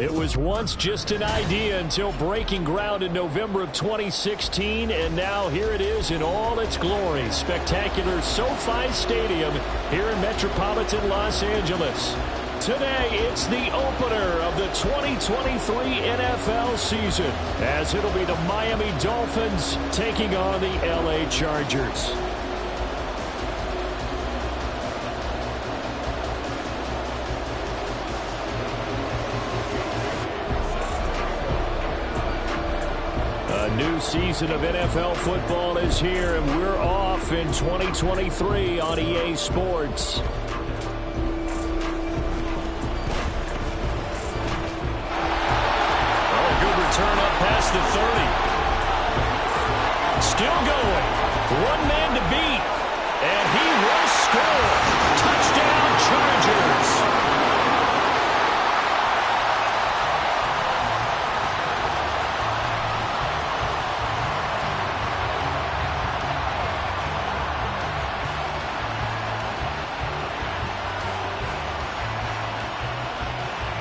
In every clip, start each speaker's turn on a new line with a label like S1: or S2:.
S1: It was once just an idea until breaking ground in November of 2016, and now here it is in all its glory. Spectacular SoFi Stadium here in metropolitan Los Angeles. Today, it's the opener of the 2023 NFL season, as it'll be the Miami Dolphins taking on the LA Chargers. A new season of NFL football is here, and we're off in 2023 on EA Sports. Turn up past the 30. Still going. One man to beat. And he will score. Touchdown, Chargers.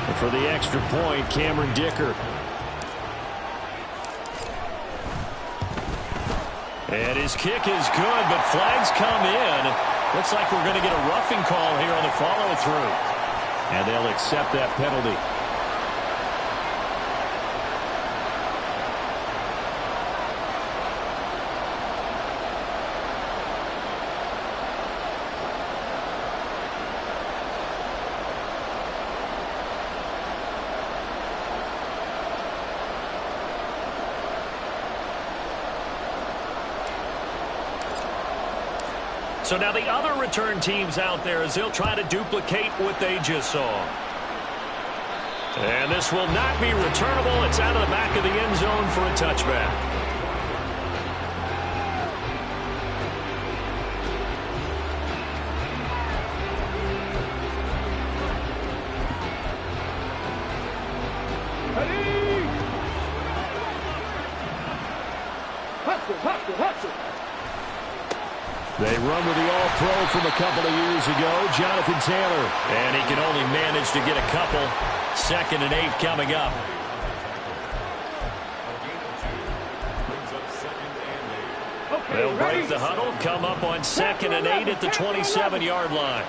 S1: And for the extra point, Cameron Dicker. And his kick is good, but flags come in. Looks like we're going to get a roughing call here on the follow-through. And they'll accept that penalty. So now the other return teams out there as they'll try to duplicate what they just saw. And this will not be returnable. It's out of the back of the end zone for a touchback. They run with the All-Pro from a couple of years ago, Jonathan Taylor. And he can only manage to get a couple. 2nd and 8 coming up. They'll break the huddle, come up on 2nd and 8 at the 27-yard line.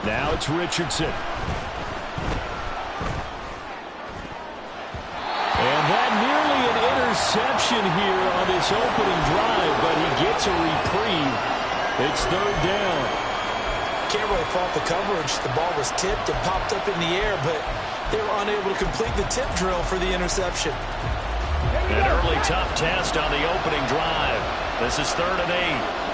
S1: Now it's Richardson. And that nearly an interception here on this opening drive, but he gets a reprieve. It's 3rd down.
S2: Can't really fault the coverage. The ball was tipped and popped up in the air, but they were unable to complete the tip drill for the interception.
S1: An early tough test on the opening drive. This is 3rd and 8.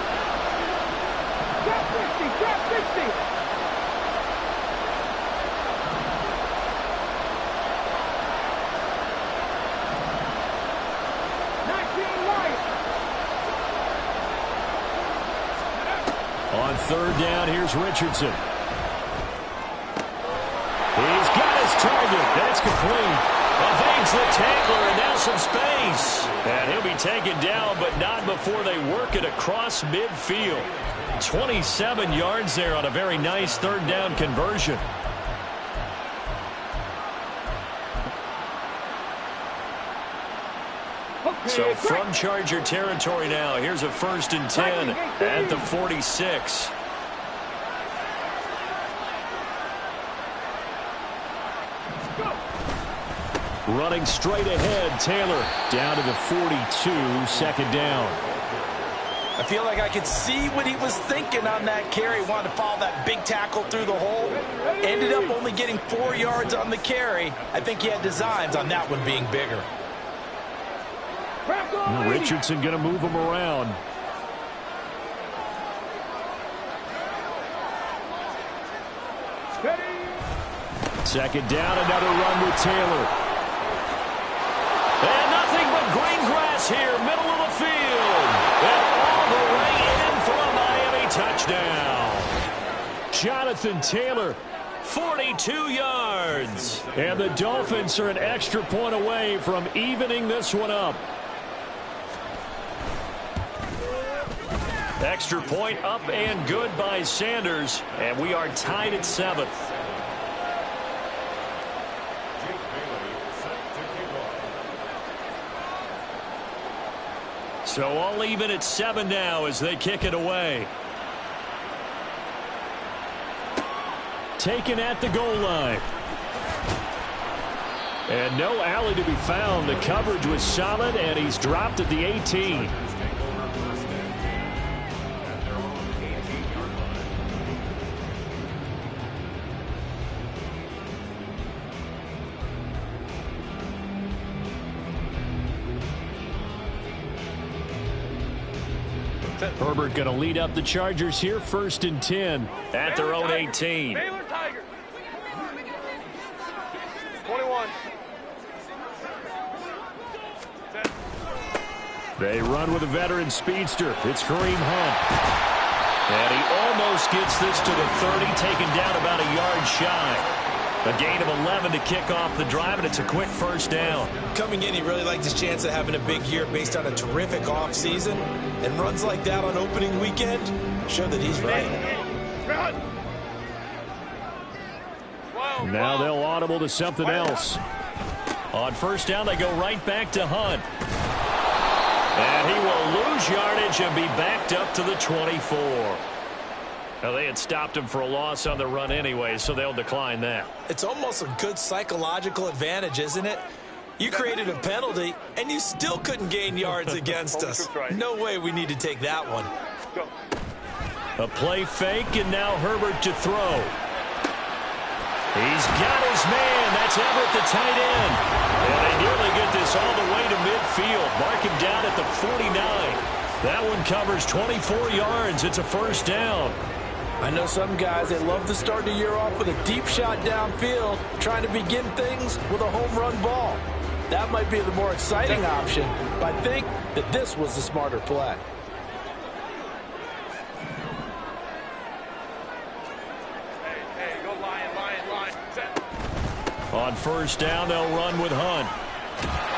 S1: On 3rd down, here's Richardson. He's got his target. That's complete. Evades the tackler, and now some space. And he'll be taken down, but not before they work it across midfield. 27 yards there on a very nice 3rd down conversion. So from Charger territory now, here's a 1st and 10 at the 46. Running straight ahead, Taylor down to the 42, 2nd down.
S2: I feel like I could see what he was thinking on that carry. Wanted to follow that big tackle through the hole. Ended up only getting 4 yards on the carry. I think he had designs on that one being bigger.
S1: Richardson going to move him around. Second down, another run with Taylor. And nothing but green grass here, middle of the field. And all the way in for a Miami touchdown. Jonathan Taylor 42 yards. And the Dolphins are an extra point away from evening this one up. Extra point up and good by Sanders. And we are tied at 7th. So all even at 7 now as they kick it away. Taken at the goal line. And no alley to be found. The coverage was solid, and he's dropped at the 18. Herbert going to lead up the Chargers here, 1st and 10 at their own 18.
S3: Baylor Tigers. 21.
S1: They run with a veteran speedster. It's Kareem Hunt. And he almost gets this to the 30, taken down about a yard shy. A gain of 11 to kick off the drive, and it's a quick 1st down.
S2: Coming in, he really liked his chance of having a big year based on a terrific offseason. And runs like that on opening weekend show that he's right.
S1: Now they'll audible to something else. On 1st down, they go right back to Hunt. And he will lose yardage and be backed up to the 24. Now, they had stopped him for a loss on the run anyway, so they'll decline that.
S2: It's almost a good psychological advantage, isn't it? You created a penalty, and you still couldn't gain yards against us. No way we need to take that one.
S1: A play fake, and now Herbert to throw. He's got his man. That's Everett, the tight end. And they nearly get this all the way to midfield. Mark him down at the 49. That one covers 24 yards. It's a 1st down.
S2: I know some guys, they love to start the year off with a deep shot downfield, trying to begin things with a home run ball. That might be the more exciting option, but I think that this was the smarter play.
S3: Hey, go line. Set.
S1: On 1st down, they'll run with Hunt.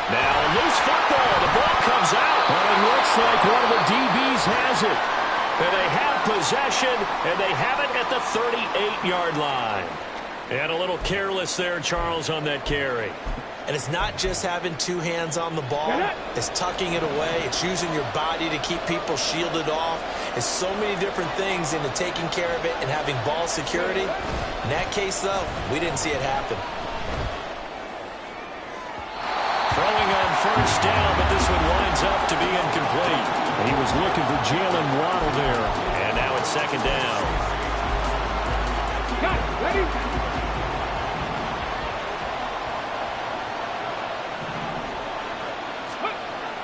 S1: Now, loose football. The ball comes out. And it looks like one of the DBs has it. And they have possession, and they have it at the 38-yard line. And a little careless there, Charles, on that carry.
S2: And it's not just having 2 hands on the ball. It's tucking it away. It's using your body to keep people shielded off. It's so many different things into taking care of it and having ball security. In that case, though, we didn't see it happen.
S1: Throwing on 1st down, but this one winds up to be incomplete. He was looking for Jalen Waddle there. And now it's 2nd down.
S3: Ready?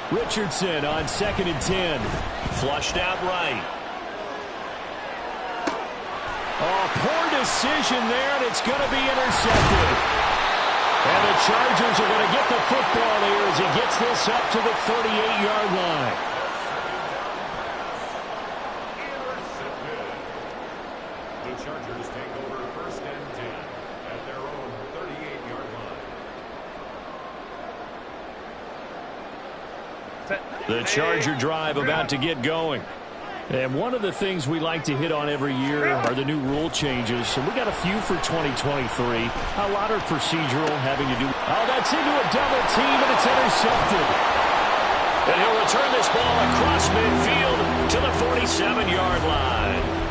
S1: Richardson on 2nd and 10. Flushed out right. Oh, poor decision there, and it's going to be intercepted. And the Chargers are going to get the football here as he gets this up to the 38-yard line.
S4: The Chargers take over 1st and 10 at their own 38-yard line.
S1: The Charger drive about to get going. And one of the things we like to hit on every year are the new rule changes. And we got a few for 2023. A lot are procedural, having to do. Oh, that's into a double team, and it's intercepted. And he'll return this ball across midfield to the 47-yard line.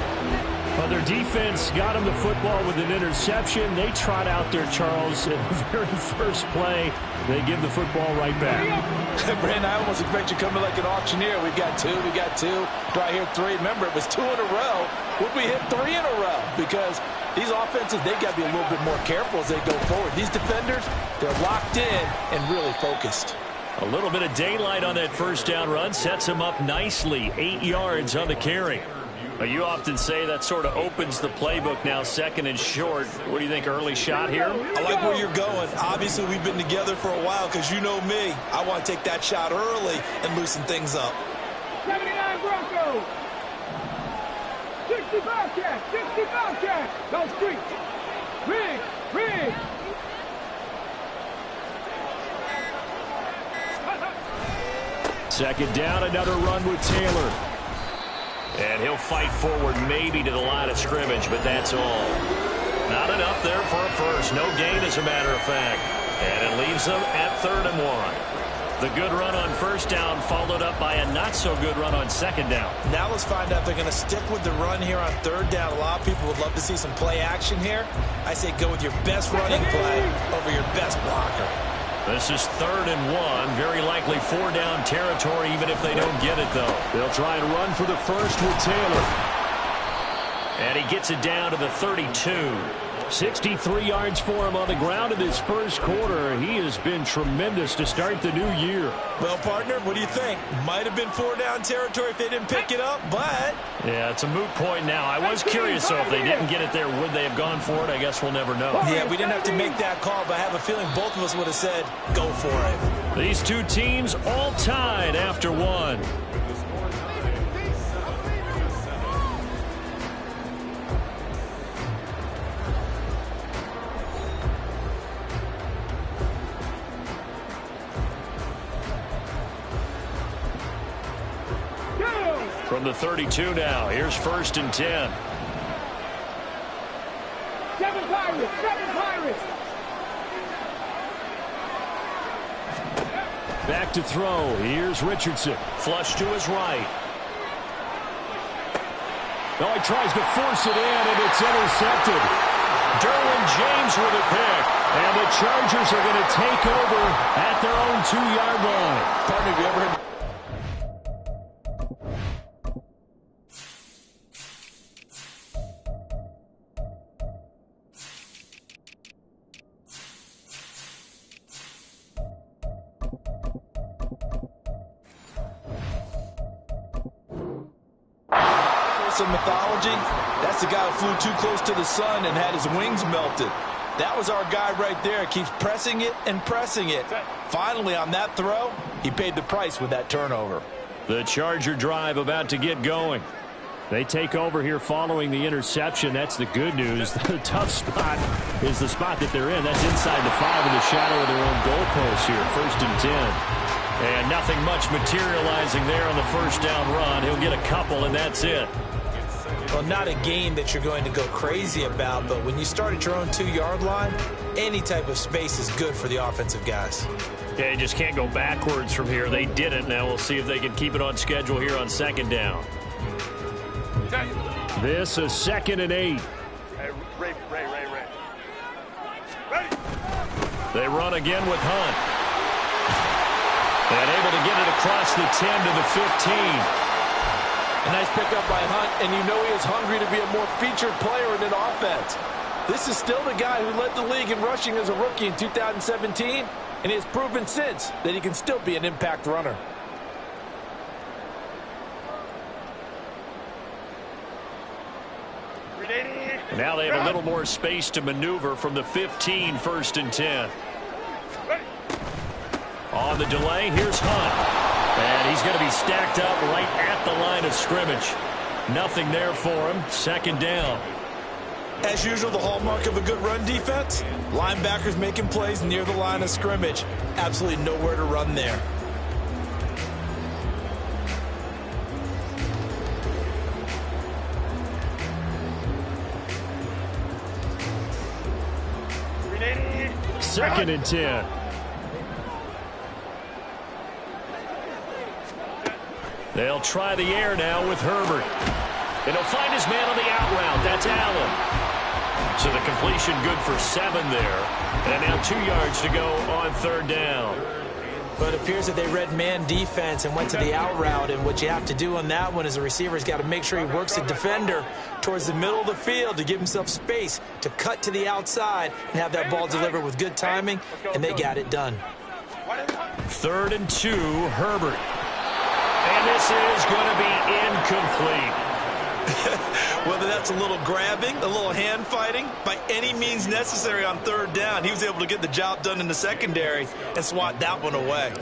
S1: Well, their defense got him the football with an interception. They trot out there, Charles, in the very first play. They give the football right back.
S2: Brandon, I almost expect you coming like an auctioneer. We've got 2, we got 2. Do I hear 3? Remember, it was 2 in a row. Would we hit 3 in a row? Because these offenses, they got to be a little bit more careful as they go forward. These defenders, they're locked in and really focused.
S1: A little bit of daylight on that 1st down run sets him up nicely. 8 yards on the carry. You often say that sort of opens the playbook now, 2nd and short. What do you think, early shot here?
S2: I like where you're going. Obviously, we've been together for a while because you know me. I want to take that shot early and loosen things up.
S3: 79 Broncos. 60 Bobcats. 60 Bobcats. Go Street. Rig!
S1: Second down, another run with Taylor. And he'll fight forward maybe to the line of scrimmage, but that's all. Not enough there for a first. No gain, as a matter of fact. And it leaves them at 3rd and 1. The good run on first down followed up by a not-so-good run on second down.
S2: Now let's find out if they're going to stick with the run here on 3rd down. A lot of people would love to see some play action here. I say go with your best running play over your best blocker.
S1: This is 3rd and 1. Very likely 4-down territory, even if they don't get it, though. They'll try and run for the first with Taylor. And he gets it down to the 32. 63 yards for him on the ground in this first quarter. He has been tremendous to start the new year.
S2: Well, partner, what do you think? Might have been 4-down territory if they didn't pick it up, but...
S1: Yeah, it's a moot point now. I was curious, so if they didn't get it there, would they have gone for it? I guess we'll never know.
S2: Yeah, we didn't have to make that call, but I have a feeling both of us would have said, go for it.
S1: These two teams all tied after one. From the 32 now, here's 1st and 10.
S3: Seven Pirates!
S1: Back to throw. Here's Richardson. Flush to his right. Oh, he tries to force it in, and it's intercepted. Derwin James with a pick. And the Chargers are going to take over at their own 2-yard line.
S2: Partner, have you ever heard... some mythology? That's the guy who flew too close to the sun and had his wings melted. That was our guy right there. Keeps pressing it and pressing it. Finally, on that throw, he paid the price with that turnover.
S1: The Charger drive about to get going. They take over here following the interception. That's the good news. The tough spot is the spot that they're in. That's inside the 5 in the shadow of their own goalpost here. 1st and 10. And nothing much materializing there on the first down run. He'll get a couple, and that's it.
S2: Well, not a game that you're going to go crazy about, but when you start at your own 2-yard line, any type of space is good for the offensive guys.
S1: Yeah, you just can't go backwards from here. They didn't. Now we'll see if they can keep it on schedule here on 2nd down. This is 2nd and 8.
S3: Hey, Ray. Ready?
S1: They run again with Hunt. And able to get it across the 10 to the 15.
S2: A nice pickup by Hunt, and you know he is hungry to be a more featured player in an offense. This is still the guy who led the league in rushing as a rookie in 2017, and he has proven since that he can still be an impact runner.
S1: Now they have a little more space to maneuver from the 15, 1st and 10. On the delay, here's Hunt. And he's going to be stacked up right at the line of scrimmage. Nothing there for him. 2nd down.
S2: As usual, the hallmark of a good run defense, linebackers making plays near the line of scrimmage. Absolutely nowhere to run there.
S1: Second and 10. They'll try the air now with Herbert. And he'll find his man on the out route. That's Allen. So the completion good for 7 there. And now 2 yards to go on 3rd down.
S2: But it appears that they read man defense and went to the out route. And what you have to do on that one is the receiver's got to make sure he works the defender towards the middle of the field to give himself space to cut to the outside and have that ball delivered with good timing. And they got it done.
S1: 3rd and 2, Herbert. And this is going to be incomplete.
S2: Whether that's a little grabbing, a little hand fighting, by any means necessary on 3rd down, he was able to get the job done in the secondary and swat that one away.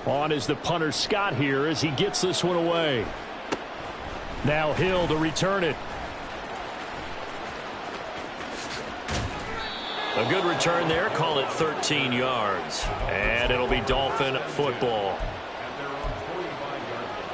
S1: On is the punter Scott here as he gets this one away. Now Hill to return it. A good return there. Call it 13 yards. And it'll be Dolphin football.
S4: At their own 45-yard line.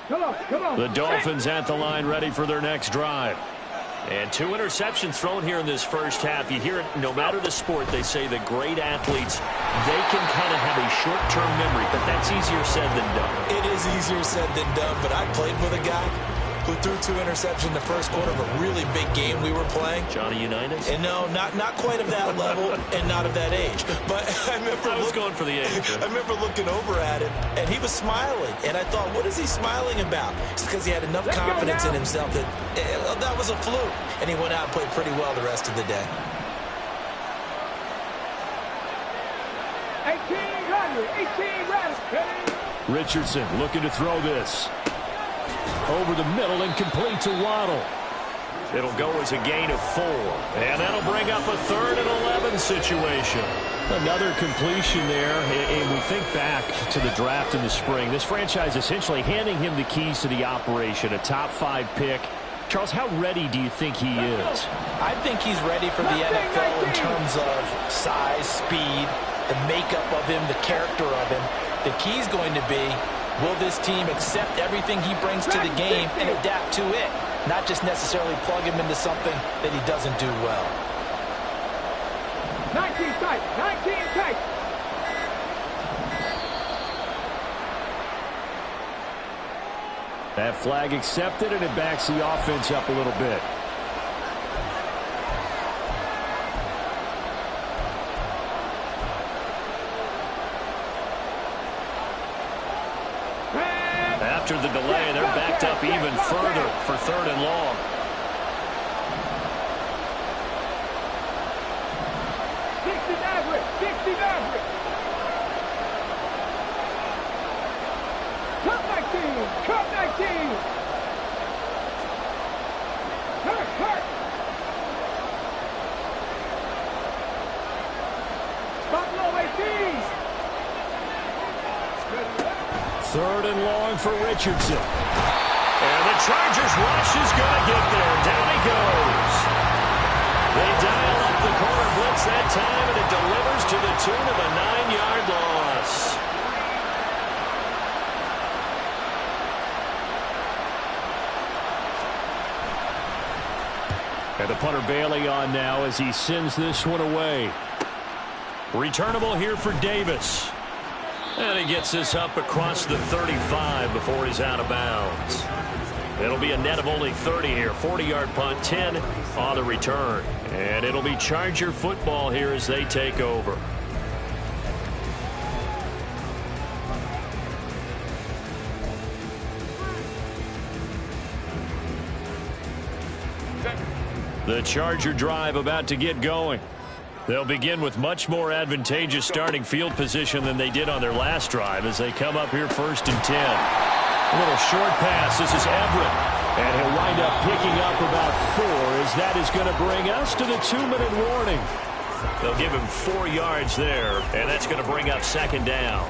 S3: Come on.
S1: The Dolphins at the line ready for their next drive. And 2 interceptions thrown here in this first half. You hear it, no matter the sport, they say the great athletes, they can kind of have a short-term memory, but that's easier said than done.
S2: It is easier said than done, but I played with a guy who threw 2 interceptions in the first quarter of a really big game we were playing.
S1: Johnny Unitas?
S2: And no, not quite of that level and not of that age. But I was
S1: going for the age.
S2: I remember looking over at him, and he was smiling. And I thought, what is he smiling about? It's because he had enough confidence in himself that that was a fluke. And he went out and played pretty well the rest of the day.
S3: 18 ready.
S1: Richardson looking to throw this. Over the middle and complete to Waddle. It'll go as a gain of 4. And that'll bring up a 3rd and 11 situation. Another completion there. And we think back to the draft in the spring. This franchise essentially handing him the keys to the operation. A top 5 pick. Charles, how ready do you think he is?
S2: I think he's ready for the NFL in terms of size, speed, the makeup of him, the character of him. The key's going to be, will this team accept everything he brings to the game and adapt to it? Not just necessarily plug him into something that he doesn't do well.
S3: 19 tight.
S1: That flag accepted, and it backs the offense up a little bit. After the delay, they're backed up even further for 3rd and long.
S3: Cup 19. Hurt. Buffalo 18.
S1: 3rd and long for Richardson. And the Chargers rush is going to get there. Down he goes. They dial up the corner blitz that time, and it delivers to the tune of a 9-yard loss. And the punter Bailey on now as he sends this one away. Returnable here for Davis. And he gets this up across the 35 before he's out of bounds. It'll be a net of only 30 here. 40-yard punt, 10 on the return. And it'll be Charger football here as they take over. The Charger drive about to get going. They'll begin with much more advantageous starting field position than they did on their last drive as they come up here 1st and 10. A little short pass. This is Everett. And he'll wind up picking up about 4 as that is going to bring us to the 2-minute warning. They'll give him 4 yards there, and that's going to bring up 2nd down.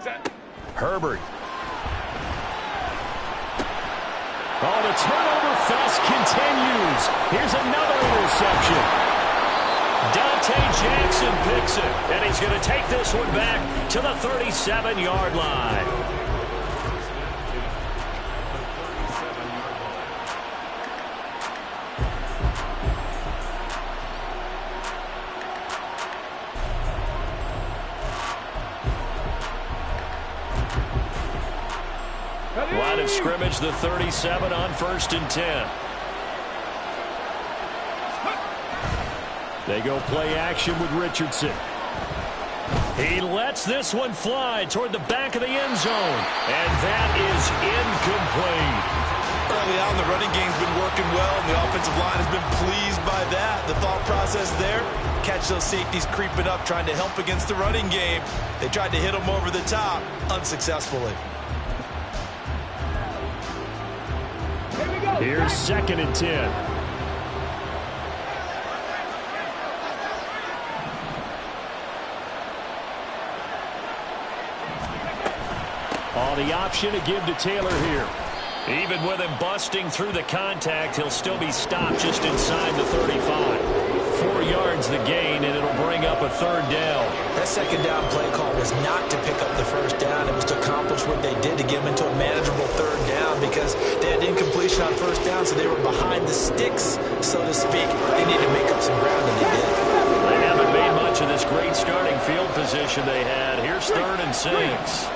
S3: Set.
S1: Herbert. Oh, the turnover fest continues. Here's another interception. Dante Jackson picks it, and he's going to take this one back to the 37-yard line. Line of scrimmage, the 37 on 1st and 10. They go play action with Richardson. He lets this one fly toward the back of the end zone. And that is incomplete.
S2: Early on, the running game's been working well, and the offensive line has been pleased by that. The thought process there, catch those safeties creeping up, trying to help against the running game. They tried to hit them over the top, unsuccessfully.
S1: Here's 2nd and 10. On the option to give to Taylor here. Even with him busting through the contact, he'll still be stopped just inside the 35. 4 yards the gain, and it'll bring up a 3rd down.
S2: That 2nd down play call was not to pick up the 1st down. It was to accomplish what they did, to get them into a manageable 3rd down, because they had incompletion on 1st down, so they were behind the sticks, so to speak. They need to make up some ground, and they did.
S1: They haven't made much of this great starting field position they had. Here's 3rd and 6.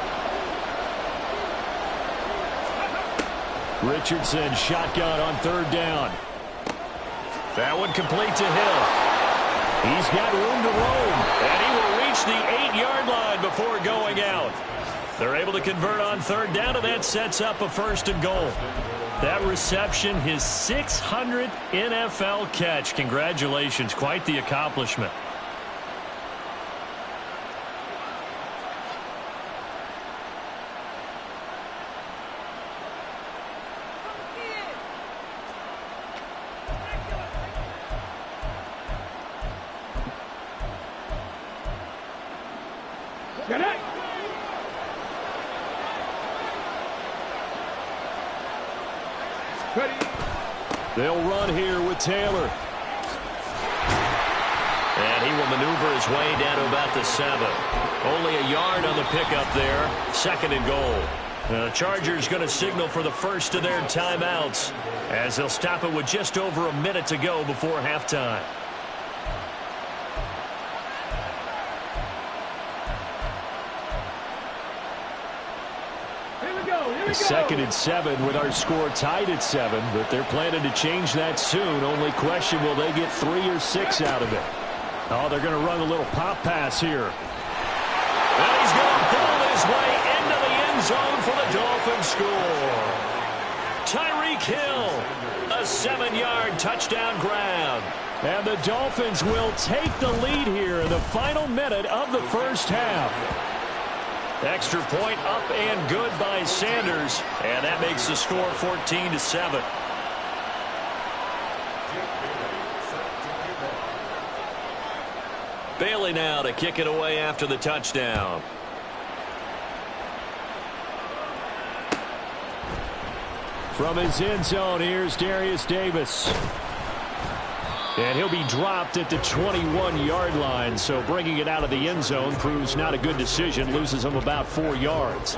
S1: Richardson shotgun on 3rd down. That one complete to Hill. He's got room to roam, and he will reach the 8-yard line before going out. They're able to convert on 3rd down, and that sets up a 1st and goal. That reception, his 600th NFL catch. Congratulations, quite the accomplishment. They'll run here with Taylor. And he will maneuver his way down to about the 7. Only a yard on the pickup there. 2nd and goal. Now the Chargers going to signal for the first of their timeouts, as they'll stop it with just over a minute to go before halftime. Second and 7 with our score tied at 7, but they're planning to change that soon. Only question, will they get 3 or 6 out of it? Oh, they're going to run a little pop pass here. And he's going to pull his way into the end zone for the Dolphins score. Tyreek Hill, a 7-yard touchdown grab. And the Dolphins will take the lead here in the final minute of the first half. Extra point up and good by Sanders, and that makes the score 14-7. Bailey now to kick it away after the touchdown. From his end zone, here's Darius Davis. And he'll be dropped at the 21-yard line, so bringing it out of the end zone proves not a good decision. Loses him about 4 yards.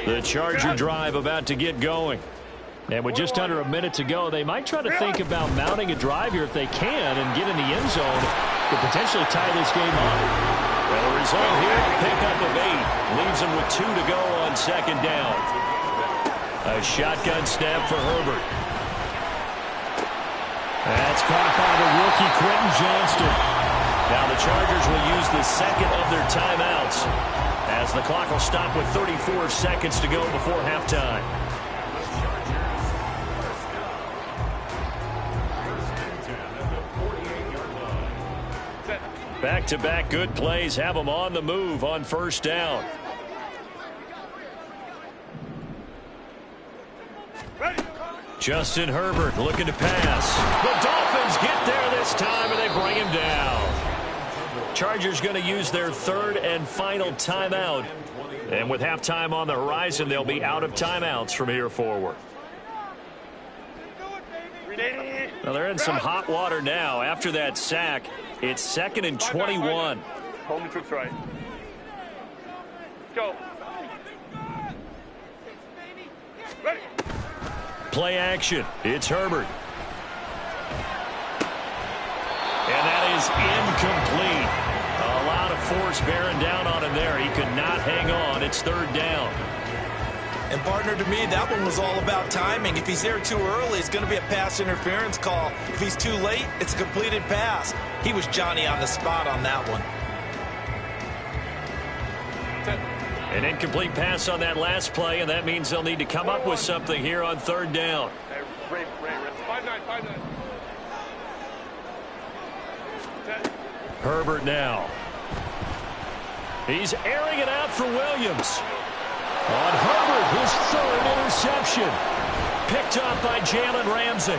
S1: The Charger drive about to get going. And with just under a minute to go, they might try to think about mounting a drive here if they can and get in the end zone to potentially tie this game up. Well, the result here, a pickup of 8. Leaves them with 2 to go on 2nd down. A shotgun snap for Herbert. That's caught by the rookie Quentin Johnston. Now the Chargers will use the 2nd of their timeouts, as the clock will stop with 34 seconds to go before halftime. Back-to-back good plays have them on the move on 1st down. Justin Herbert looking to pass. The Dolphins get there this time, and they bring him down. Chargers going to use their 3rd and final timeout. And with halftime on the horizon, they'll be out of timeouts from here forward. Well, they're in some hot water now. After that sack, it's 2nd and 21.
S3: Hold the troops right. Go.
S1: Play action. It's Herbert. And that is incomplete. A lot of force bearing down on him there. He could not hang on. It's third down.
S2: And, partner, to me, that one was all about timing. If he's there too early, it's going to be a pass interference call. If he's too late, it's a completed pass. He was Johnny on the spot on that one.
S1: An incomplete pass on that last play, and that means they'll need to come up with something here on third down.
S3: 5-9.
S1: Herbert now. He's airing it out for Williams. On Herbert, his third interception. Picked up by Jalen Ramsey.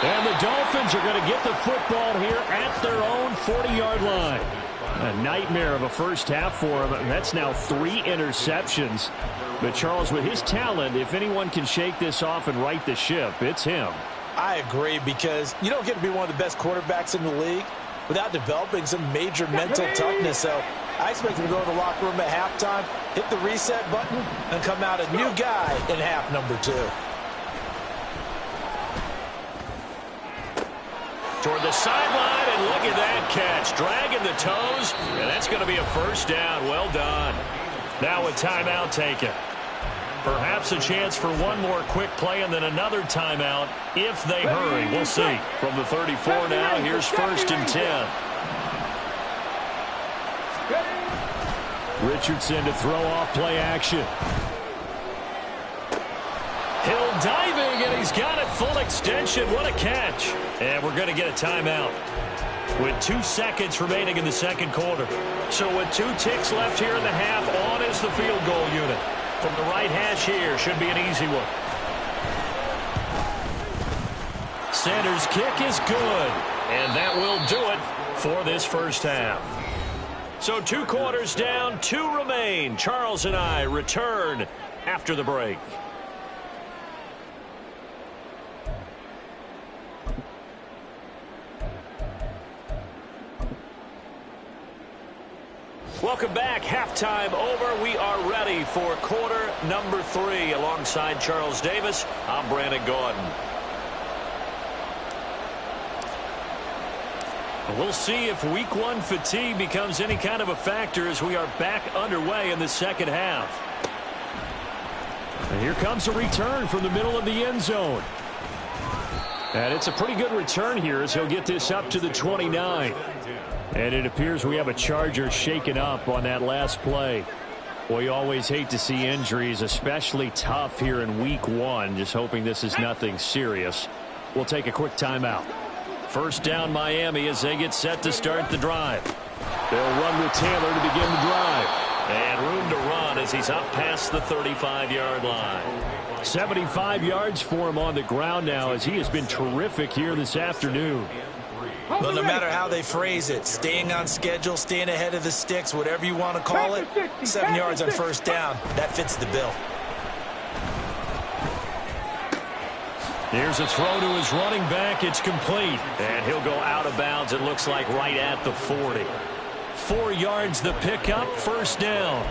S1: And the Dolphins are going to get the football here at their own 40-yard line. A nightmare of a first half for him. That's now 3 interceptions. But, Charles, with his talent, if anyone can shake this off and right the ship, it's him.
S2: I agree, because you don't get to be one of the best quarterbacks in the league without developing some major mental toughness. So I expect him to go to the locker room at halftime, hit the reset button, and come out a new guy in half number 2.
S1: Toward the sideline, and look at that catch. Dragging the toes, and that's going to be a first down. Well done. Now a timeout taken. Perhaps a chance for one more quick play and then another timeout if they hurry. We'll see. From the 34 now, here's 1st and 10. Richardson to throw off play action. Hill diving, and he's got it full extension. What a catch. And we're going to get a timeout with 2 seconds remaining in the second quarter. So with 2 ticks left here in the half, on is the field goal unit. From the right hash here, should be an easy one. Center's kick is good, and that will do it for this first half. So 2 quarters down, 2 remain. Charles and I return after the break. Welcome back. Halftime over. We are ready for quarter number 3. Alongside Charles Davis, I'm Brandon Gordon. We'll see if week 1 fatigue becomes any kind of a factor as we are back underway in the second half. And here comes a return from the middle of the end zone. And it's a pretty good return here as he'll get this up to the 29. And it appears we have a Charger shaken up on that last play. Well, you always hate to see injuries, especially tough here in week 1. Just hoping this is nothing serious. We'll take a quick timeout. First down Miami as they get set to start the drive. They'll run with Taylor to begin the drive. And room to run as he's up past the 35-yard line. 75 yards for him on the ground now as he has been terrific here this afternoon.
S2: Well, no matter how they phrase it, staying on schedule, staying ahead of the sticks, whatever you want to call it, 7 yards on first down, that fits the bill.
S1: Here's a throw to his running back. It's complete. And he'll go out of bounds, it looks like, right at the 40. 4 yards the pickup, first down.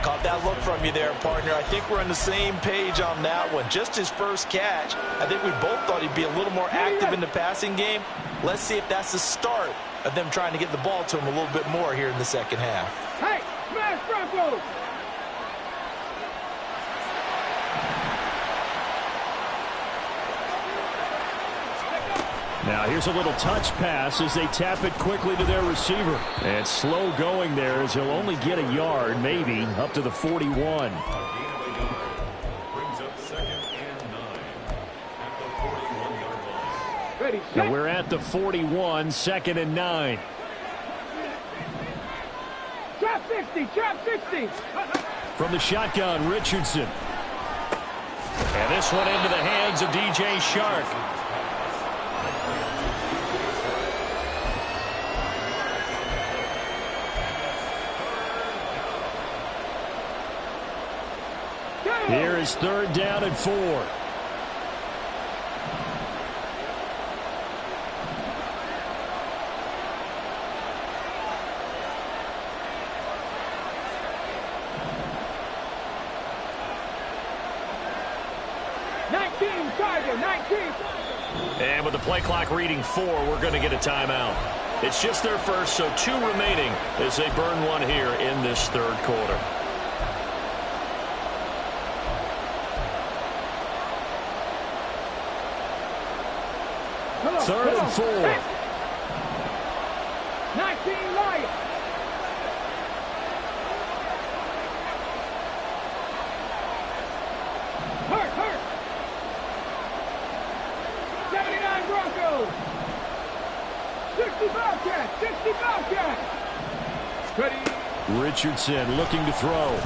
S2: Caught that look from you there, partner. I think we're on the same page on that one. Just his first catch. I think we both thought he'd be a little more active in the passing game. Let's see if that's the start of them trying to get the ball to him a little bit more here in the second half.
S3: Hey, smash Broncos!
S1: Now here's a little touch pass as they tap it quickly to their receiver. And slow going there as he'll only get a yard, maybe, up to the 41.
S4: Brings up 2nd and 9 at the 41-yard line.
S3: Ready, set.
S1: Now we're at the 41, 2nd and 9.
S3: Trap 60, trap 60.
S1: From the shotgun, Richardson. And this one into the hands of DJ Shark. Here is 3rd down and 4.
S3: Liar, 19.
S1: And with the play clock reading 4, we're going to get a timeout. It's just their first, so 2 remaining as they burn one here in this third quarter. Third and 4.
S3: 19, Liar. Hurt. 79 Broncos. 60 Bobcats. 60 Bobcats. Ready.
S1: Richardson looking to throw.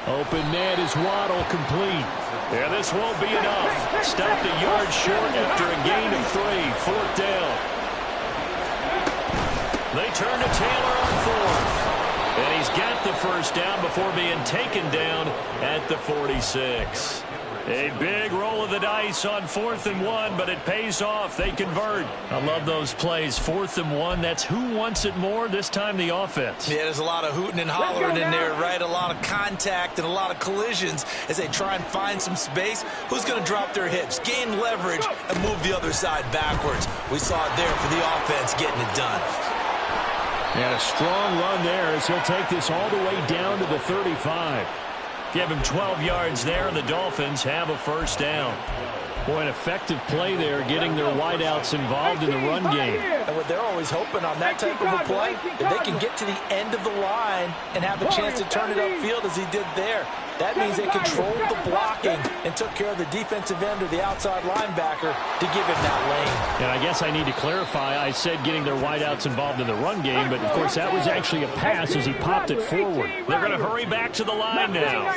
S1: Open net is Waddle, complete. Yeah, this won't be enough. Stopped a yard short after a gain of 3. 4th down. They turn to Taylor on 4th. And he's got the first down before being taken down at the 46. A big roll of the dice on 4th and 1, but it pays off. They convert. I love those plays. 4th and 1, that's who wants it more, this time the offense.
S2: Yeah, there's a lot of hooting and hollering in there, right? A lot of contact and a lot of collisions as they try and find some space. Who's going to drop their hips, gain leverage, and move the other side backwards? We saw it there for the offense getting it done.
S1: And a strong run there as he'll take this all the way down to the 35. Give him 12 yards there, and the Dolphins have a first down. Boy, an effective play there, getting their wideouts involved in the run game.
S2: And what they're always hoping on that type of a play, if they can get to the end of the line and have a chance to turn it upfield as he did there, that means they controlled the blocking and took care of the defensive end or the outside linebacker to give him that lane.
S1: And I guess I need to clarify, I said getting their wideouts involved in the run game, but of course that was actually a pass as he popped it forward. They're going to hurry back to the line now.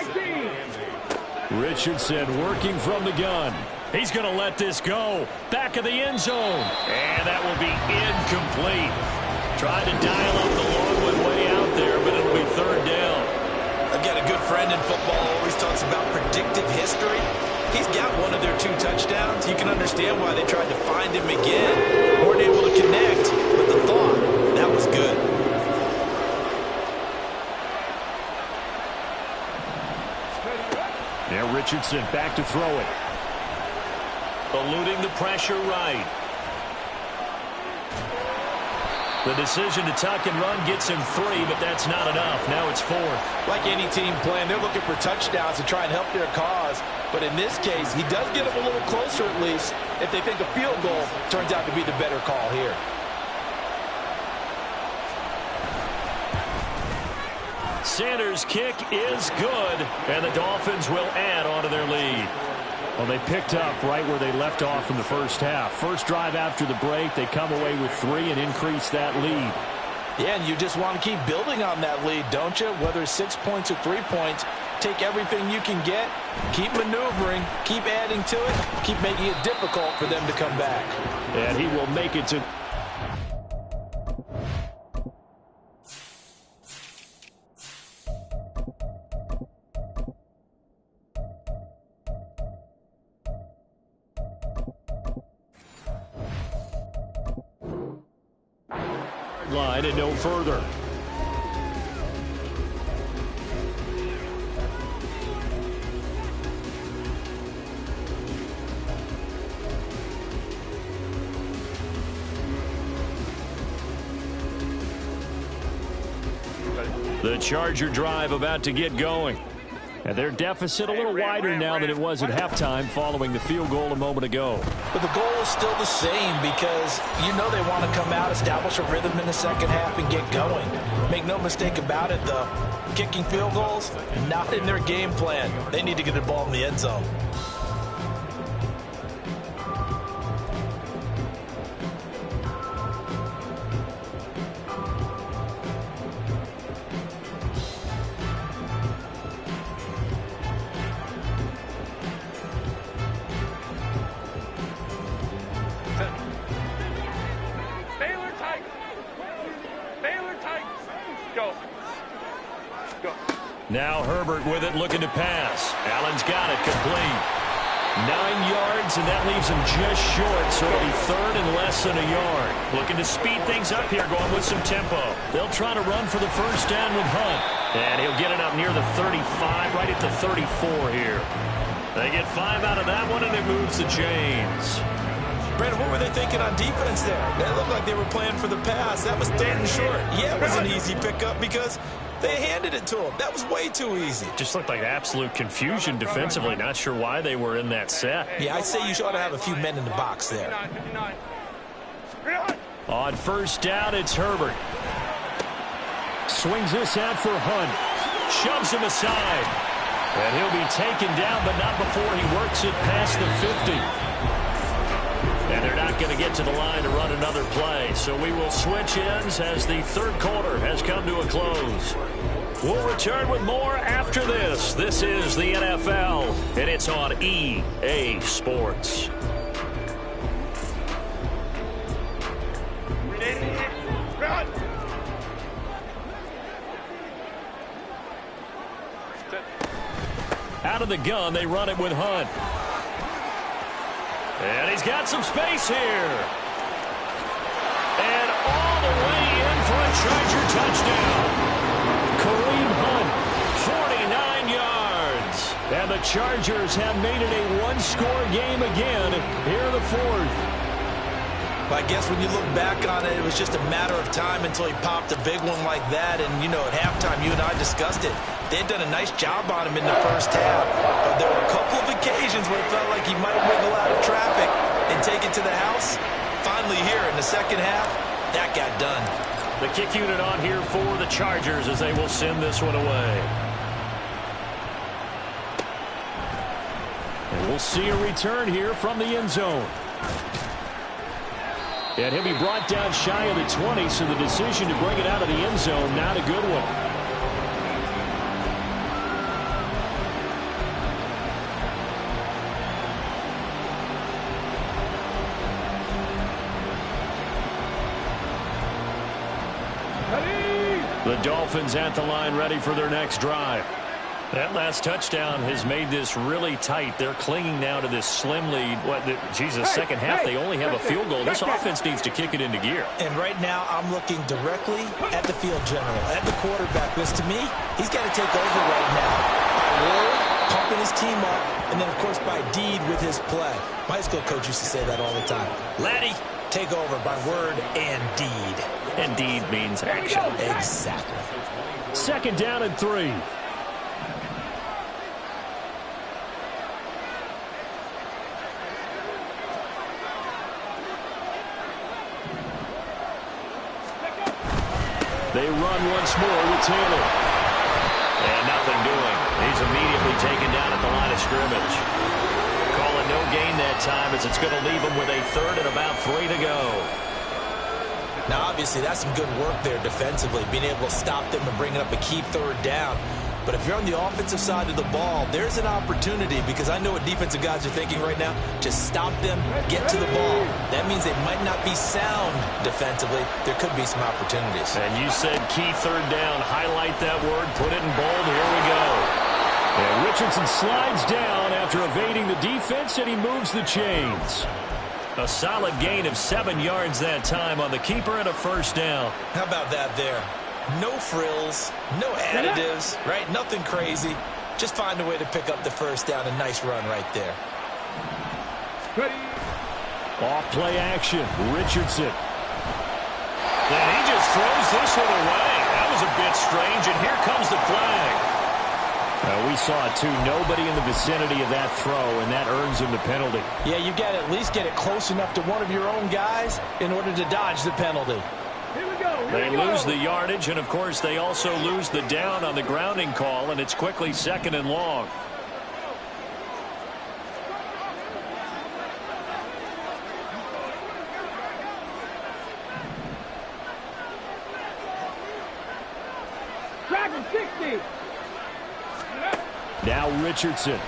S1: Richardson working from the gun. He's going to let this go. Back of the end zone. And that will be incomplete. Tried to dial up the long one way out there, but it'll be 3rd down.
S2: I've got a good friend in football who always talks about predictive history. He's got one of their 2 touchdowns. You can understand why they tried to find him again. Weren't able to connect, but the thought, that was good.
S1: Yeah, Richardson back to throw it. Eluding the pressure right. The decision to tuck and run gets him 3, but that's not enough. Now it's 4th.
S2: Like any team playing, they're looking for touchdowns to try and help their cause. But in this case, he does get them a little closer at least if they think a field goal turns out to be the better call here.
S1: Sanders' kick is good, and the Dolphins will add on to their lead. Well, they picked up right where they left off in the first half. First drive after the break, they come away with 3 and increase that lead.
S2: Yeah, and you just want to keep building on that lead, don't you? Whether it's 6 points or 3 points, take everything you can get, keep maneuvering, keep adding to it, keep making it difficult for them to come back.
S1: And he will make it to... line and no further. The Charger drive about to get going. And their deficit a little wider now than it was at halftime following the field goal a moment ago.
S2: But the goal is still the same because you know they want to come out, establish a rhythm in the second half, and get going. Make no mistake about it, though. Kicking field goals, not in their game plan. They need to get the ball in the end zone.
S1: Now Herbert with it, looking to pass. Allen's got it, complete. 9 yards, and that leaves him just short, so it'll be 3rd and less than a yard. Looking to speed things up here, going with some tempo. They'll try to run for the first down with Hunt. And he'll get it up near the 35, right at the 34 here. They get 5 out of that one, and it moves the chains.
S2: Brandon, what were they thinking on defense there? That looked like they were playing for the pass. That was 3rd and short. Yeah, it was an easy pickup because they handed it to him. That was way too easy.
S1: Just looked like absolute confusion defensively. Not sure why they were in that set.
S2: Yeah, I'd say you ought to have a few men in the box there.
S1: On 1st down, it's Herbert. Swings this out for Hunt. Shoves him aside. And he'll be taken down, but not before he works it past the 50. And they're not going to get to the line to run another play. So we will switch ends as the 3rd quarter has come to a close. We'll return with more after this. This is the NFL, and it's on EA Sports. Out of the gun, they run it with Hunt. And he's got some space here. And all the way in for a Charger touchdown. Kareem Hunt, 49 yards. And the Chargers have made it a one-score game again here in the 4th.
S2: But I guess when you look back on it, it was just a matter of time until he popped a big one like that. And, you know, at halftime, you and I discussed it. They had done a nice job on him in the 1st half. But there were a couple of occasions where it felt like he might wiggle out of traffic and take it to the house. Finally here in the 2nd half, that got done.
S1: The kick unit on here for the Chargers as they will send this one away. And we'll see a return here from the end zone. And he'll be brought down shy of the 20, so the decision to bring it out of the end zone, not a good one. The Dolphins at the line ready for their next drive. That last touchdown has made this really tight. They're clinging now to this slim lead. Second half, they only have a field goal. This offense needs to kick it into gear.
S2: And right now, I'm looking directly at the field general, at the quarterback. Because to me, he's got to take over right now. By word, pumping his team up, and then, of course, by deed with his play. My high school coach used to say that all the time. Laddie, take over by word and deed.
S1: And deed means action.
S2: Exactly.
S1: 2nd down and 3. They run once more with Taylor. And nothing doing. He's immediately taken down at the line of scrimmage. Call it no gain that time as it's going to leave him with a 3rd and about 3 to go.
S2: Now, obviously, that's some good work there defensively, being able to stop them and bringing up a key 3rd down. But if you're on the offensive side of the ball, there's an opportunity because I know what defensive guys are thinking right now. Just stop them, get to the ball. That means they might not be sound defensively. There could be some opportunities.
S1: And you said key 3rd down. Highlight that word. Put it in bold. Here we go. And Richardson slides down after evading the defense, and he moves the chains. A solid gain of 7 yards that time on the keeper and a 1st down.
S2: How about that there? No frills, no additives, right? Nothing crazy. Just find a way to pick up the 1st down. A nice run right there.
S1: Off play action. Richardson. Then he just throws this one away. That was a bit strange, and here comes the flag. We saw it too. Nobody in the vicinity of that throw, and that earns him the penalty.
S5: Yeah, you got to at least get it close enough to one of your own guys in order to dodge the penalty.
S1: They lose the yardage, and, of course, they also lose the down on the grounding call, and it's quickly 2nd and long.
S3: Dragon 60.
S1: Now Richardson.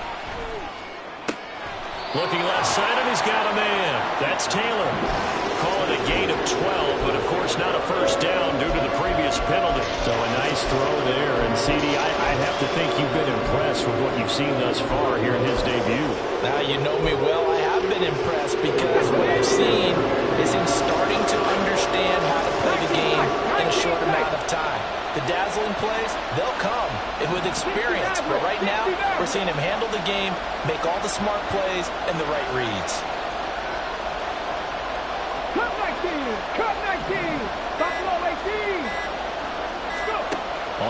S1: Looking left side, and he's got a man. That's Taylor. Call it a gain of 12, but of course not a 1st down due to the previous penalty. So a nice throw there. And CD, I'd have to think you've been impressed with what you've seen thus far here in his debut.
S2: Now, you know me well. I have been impressed because what I've seen is him starting to understand how to play the game in a short amount of time.
S5: The dazzling plays, they'll come with experience. But right now, we're seeing him handle the game, make all the smart plays, and the right reads.
S3: Cut 19! Cut 19! Buffalo 18! Go!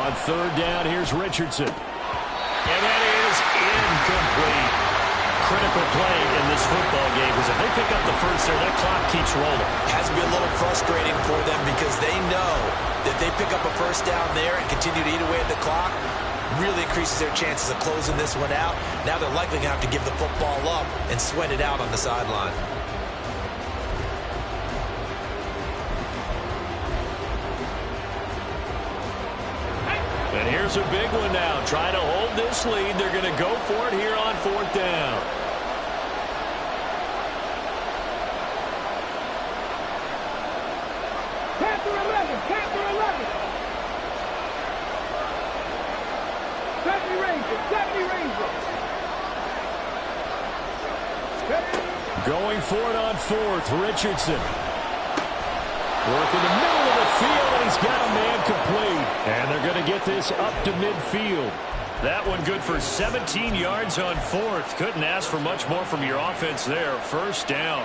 S1: On third down, here's Richardson. And that is incomplete. Critical play in this football game because if they pick up the first there, that clock keeps rolling.
S5: Has to be a little frustrating for them because they know that they pick up a first down there and continue to eat away at the clock, really increases their chances of closing this one out. Now they're likely going to have to give the football up and sweat it out on the sideline.
S1: And here's a big one now. Trying to hold this lead. They're going to go for it here on fourth down.
S3: Panther 11! Panther 11! 70 Rangers! 70 Rangers!
S1: Going for it on fourth, Richardson. Working the middle of the field, and he's got a man complete. And they're going to get this up to midfield. That one good for 17 yards on fourth. Couldn't ask for much more from your offense there. First down.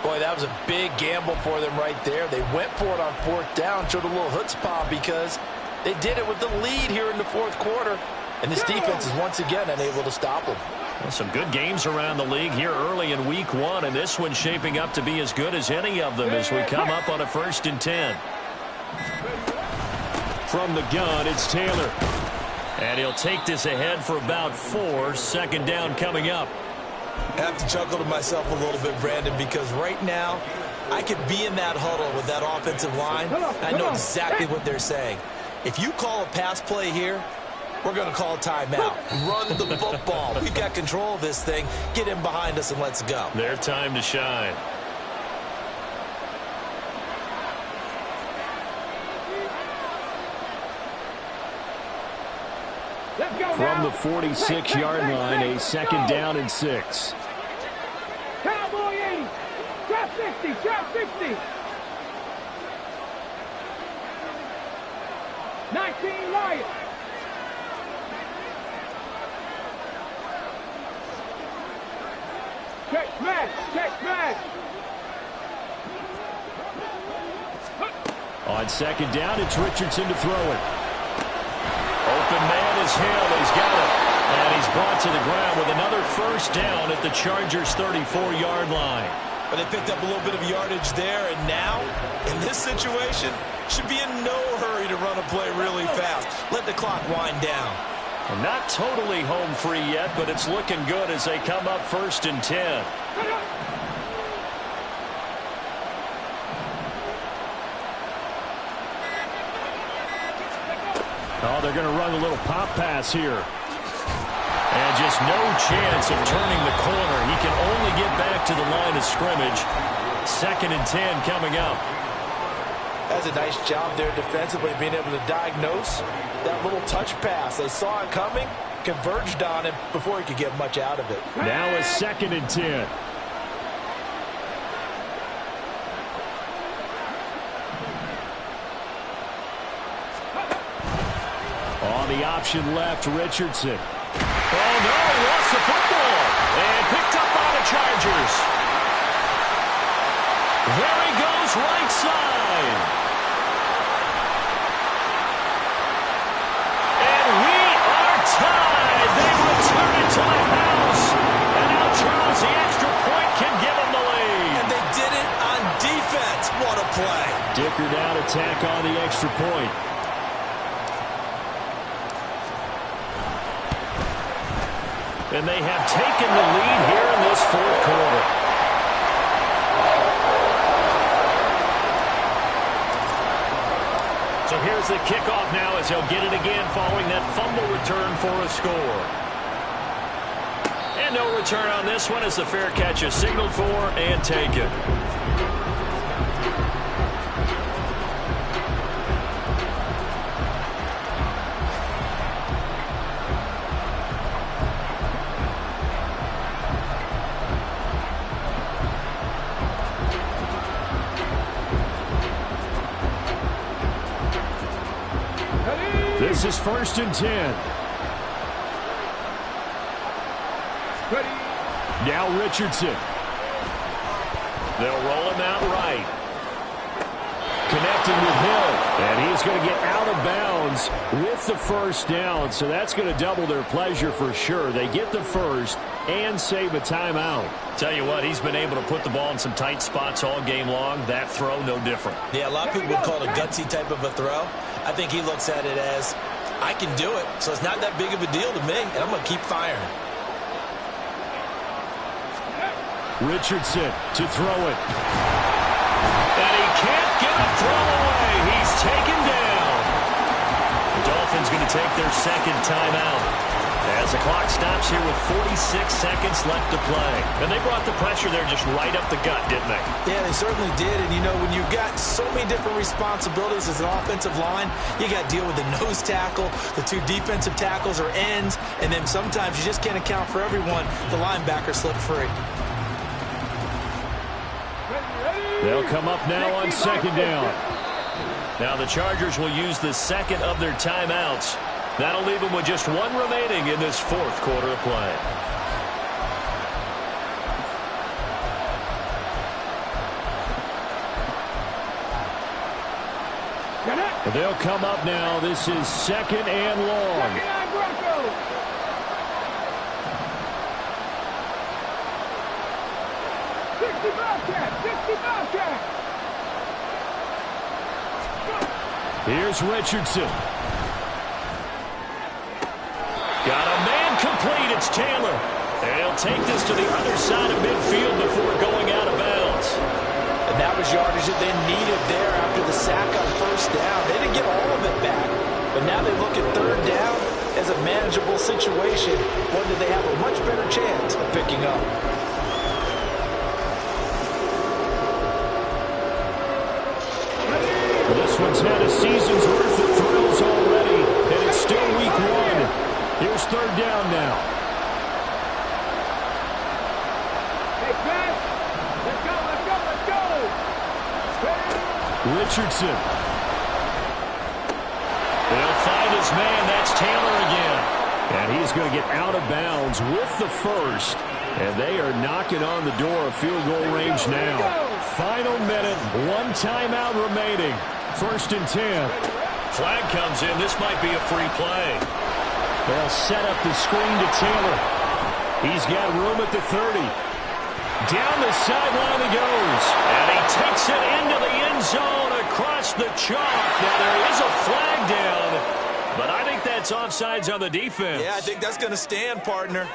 S5: Boy, that was a big gamble for them right there. They went for it on fourth down, showed a little chutzpah because they did it with the lead here in the fourth quarter. And this defense is once again unable to stop them.
S1: Well, some good games around the league here early in week one, and this one's shaping up to be as good as any of them as we come up on a 1st and 10. From the gun, it's Taylor. And he'll take this ahead for about 4. Second down coming up.
S5: I have to chuckle to myself a little bit, Brandon, because right now I could be in that huddle with that offensive line. I know exactly what they're saying. If you call a pass play here, we're going to call a timeout. Run the football. We've got control of this thing. Get in behind us and let's go.
S1: Their time to shine. From the 46-yard line, a second down and 6.
S3: Cowboy 80! Drop 60! Drop 60! 19 Lions! Check smash! Check smash!
S1: On second down, it's Richardson to throw it. Open man is Hill. He's got it. And he's brought to the ground with another first down at the Chargers' 34-yard line.
S5: But they picked up a little bit of yardage there, and now, in this situation, should be in no hurry to run a play really fast. Let the clock wind down.
S1: Well, not totally home free yet, but it's looking good as they come up 1st and 10. Oh, they're going to run a little pop pass here. And just no chance of turning the corner. He can only get back to the line of scrimmage. 2nd and 10 coming up.
S5: That's a nice job there defensively, being able to diagnose that little touch pass. They saw it coming, converged on him before he could get much out of it.
S1: Now a 2nd and 10. On the option left, Richardson. Oh, no, he lost the football. And picked up by the Chargers. There he goes, right side. And we are tied. They return it to the house. And now Charles, the extra point, can give them the lead.
S5: And they did it on defense. What a play.
S1: Dicker down attack on the extra point. And they have taken the lead here in this fourth quarter. So here's the kickoff now as he'll get it again following that fumble return for a score. And no return on this one as the fair catch is signaled for and taken. This is 1st and 10. Now Richardson. They'll roll him out right. Connecting with Hill. And he's going to get out of bounds with the first down. So that's going to double their pleasure for sure. They get the first and save a timeout.
S6: Tell you what, he's been able to put the ball in some tight spots all game long. That throw, no different.
S5: Yeah, a lot of people would call it a gutsy type of a throw. I think he looks at it as, I can do it, so it's not that big of a deal to me, and I'm going to keep firing.
S1: Richardson to throw it. And he can't get a throw away. He's taken down. The Dolphins going to take their second timeout as the clock stops here with 46 seconds left to play.
S6: And they brought the pressure there just right up the gut, didn't they?
S5: Yeah, they certainly did. And, you know, when you've got so many different responsibilities as an offensive line, you got to deal with the nose tackle, the two defensive tackles or ends, and then sometimes you just can't account for everyone. The linebacker slipped free.
S1: They'll come up now on second down.
S6: Now the Chargers will use the second of their timeouts. That'll leave them with just one remaining in this fourth quarter of play.
S1: They'll come up now. This is second and long.
S3: 65 catch.
S1: Here's Richardson. Got a man complete. It's Taylor. And he'll take this to the other side of midfield before going out of bounds.
S2: And that was yardage that they needed there after the sack on first down. They didn't get all of it back. But now they look at third down as a manageable situation. One that they have a much better chance of picking up.
S1: This one's had a season's worth of thrills already, and it's still week one. Here's third down now.
S3: Hey, Pat, let's go, let's go, let's go.
S1: Richardson. They'll find his man. That's Taylor again. And he's going to get out of bounds with the first. And they are knocking on the door of field goal range now. Final minute, one timeout remaining. 1st and 10.
S6: Flag comes in. This might be a free play.
S1: They'll set up the screen to Taylor. He's got room at the 30. Down the sideline he goes.
S6: And he takes it into the end zone across the chalk. Now there is a flag down, but I think that's offsides on the defense.
S5: Yeah, I think that's going to stand, partner.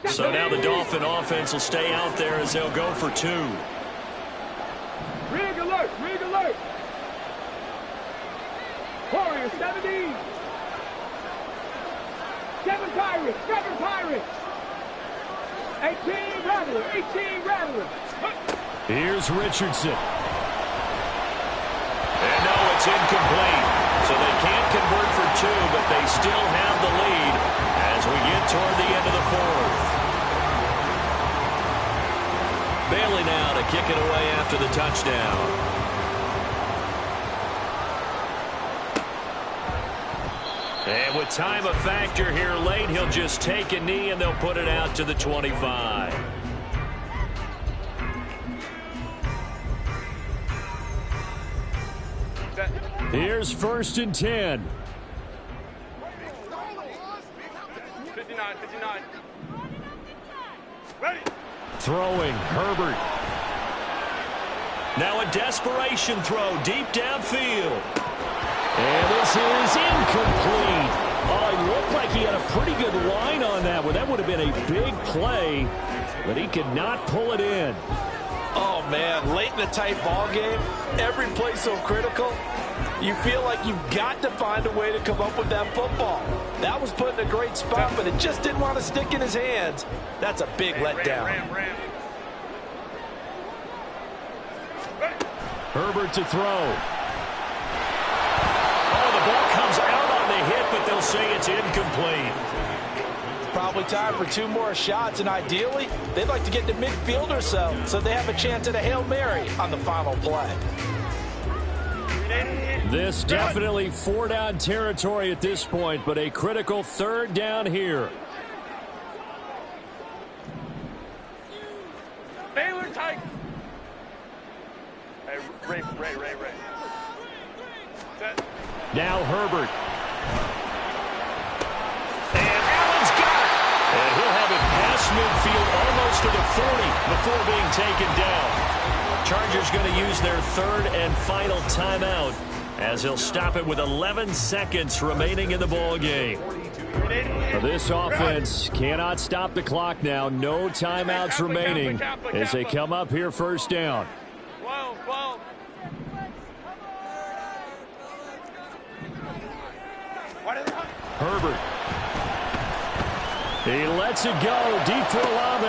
S6: So now the Dolphin offense will stay out there as they'll go for two.
S3: Rig alert, rig alert. Warriors 17. 7 Pirates, 7 Pirates. 18 Rattlers, 18 Rattlers.
S1: Here's Richardson.
S6: And no, it's incomplete. So they can't convert for two, but they still have the lead as we get toward the end of the fourth. Bailey now to kick it away after the touchdown. And with time a factor here late, he'll just take a knee and they'll put it out to the 25.
S1: Here's 1st and 10.
S3: 59, 59. Ready.
S1: Throwing, Herbert.
S6: Now a desperation throw deep downfield.
S1: And this is incomplete. Oh, it looked like he had a pretty good line on that one. That would have been a big play, but he could not pull it in.
S2: Oh, man, late in a tight ball game, every play so critical. You feel like you've got to find a way to come up with that football. That was put in a great spot, but it just didn't want to stick in his hands. That's a big letdown.
S1: Herbert to throw.
S6: Oh, the ball comes out on the hit, but they'll say it's incomplete.
S2: Probably time for 2 more shots, and ideally, they'd like to get to midfield or so they have a chance at a Hail Mary on the final play.
S1: This definitely 4-down territory at this point, but a critical 3rd down here.
S3: Baylor tight. Hey, Ray. Set.
S1: Now Herbert.
S6: And Allen's got it. And he'll have it past midfield almost to the 40 before being taken down. Chargers going to use their 3rd and final timeout as he'll stop it with 11 seconds remaining in the ball game.
S1: This offense cannot stop the clock now. No timeouts remaining as they come up here 1st down.
S3: 12.
S1: Herbert. He lets it go deep for Olave.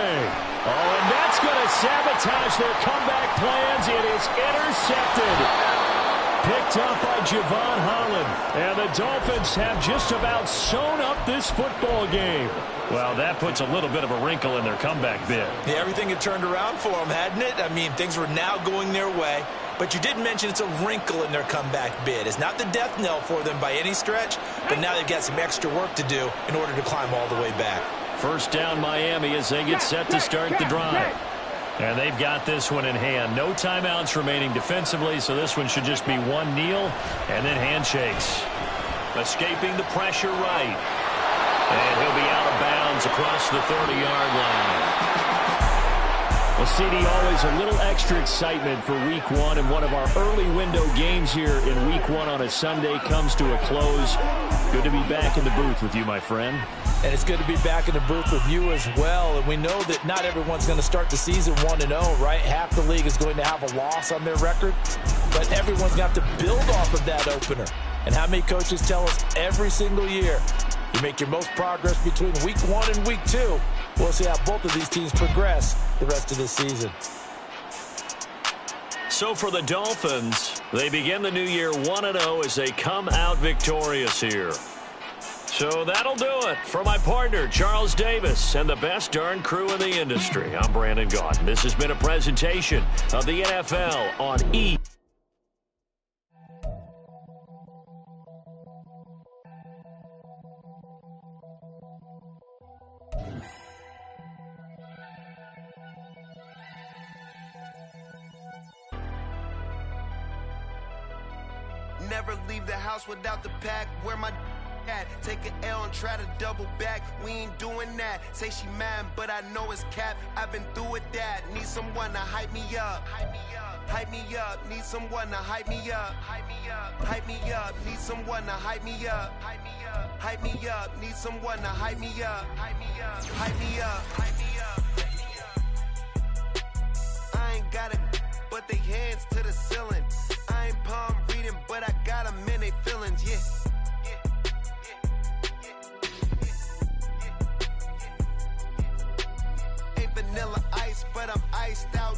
S1: Oh, and that's going to sabotage their comeback plans. It is intercepted. Picked up by Javon Holland. And the Dolphins have just about sewn up this football game.
S6: Well, that puts a little bit of a wrinkle in their comeback bid.
S5: Yeah, everything had turned around for them, hadn't it? I mean, things were now going their way. But you did mention it's a wrinkle in their comeback bid. It's not the death knell for them by any stretch, but now they've got some extra work to do in order to climb all the way back.
S1: 1st down Miami as they get set to start the drive. And they've got this one in hand. No timeouts remaining defensively, so this one should just be one kneel and then handshakes.
S6: Escaping the pressure right. And he'll be out of bounds across the 30-yard line.
S1: Well, CD, always a little extra excitement for Week 1, and one of our early window games here in Week 1 on a Sunday comes to a close. Good to be back in the booth with you, my friend.
S2: And it's good to be back in the booth with you as well. And we know that not everyone's going to start the season 1-0, right? Half the league is going to have a loss on their record. But everyone's got to build off of that opener. And how many coaches tell us every single year, you make your most progress between Week 1 and Week 2. We'll see how both of these teams progress the rest of this season.
S6: So for the Dolphins, they begin the new year 1-0 as they come out victorious here. So that'll do it. For my partner, Charles Davis, and the best darn crew in the industry, I'm Brandon Gaudin. This has been a presentation of the NFL on E!
S7: Never leave the house without the pack. Where my at? Take an L and try to double back. We ain't doing that. Say she mad, but I know it's cap. I've been through with that. Need someone to hype me up. Hype me up. Hype me up. Need someone to hype me up. Hype me up. Hype me up. Need someone to hype me up. Hype me up. Hype me up. Need someone to hype me up. Hype me up. Hype me up. Hype me up. Hype me up. I ain't got it, but they hands to the ceiling. I ain't palm reading, but I got them in they feelings, yeah. Ain't vanilla ice, but I'm iced out.